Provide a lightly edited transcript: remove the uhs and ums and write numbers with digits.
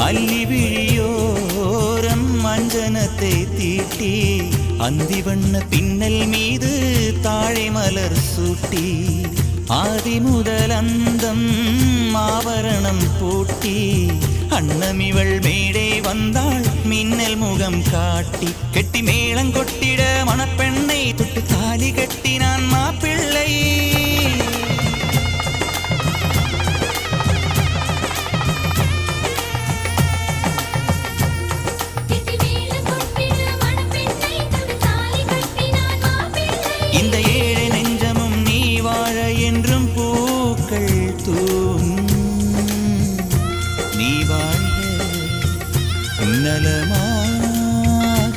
அல்லி விழியோரம் மஞ்சனத்தை தீட்டி அந்தி வண்ண பின்னல் மீது தாழை மலர் சூட்டி ஆதி முதல் அந்தம் ஆபரணம் பூட்டி அன்னமிவள் மேடை வந்தாள் மின்னல் முகம் காட்டி கெட்டி மேளம் கொட்டிட மணப்பெண்ணை தொட்டு தாலி கட்டினான் மாப்பிள்ளை. இந்த ஏழை நெஞ்சமும் நீ வாழ என்றும் பூக்கள் நீ வாழ்க நலமாக.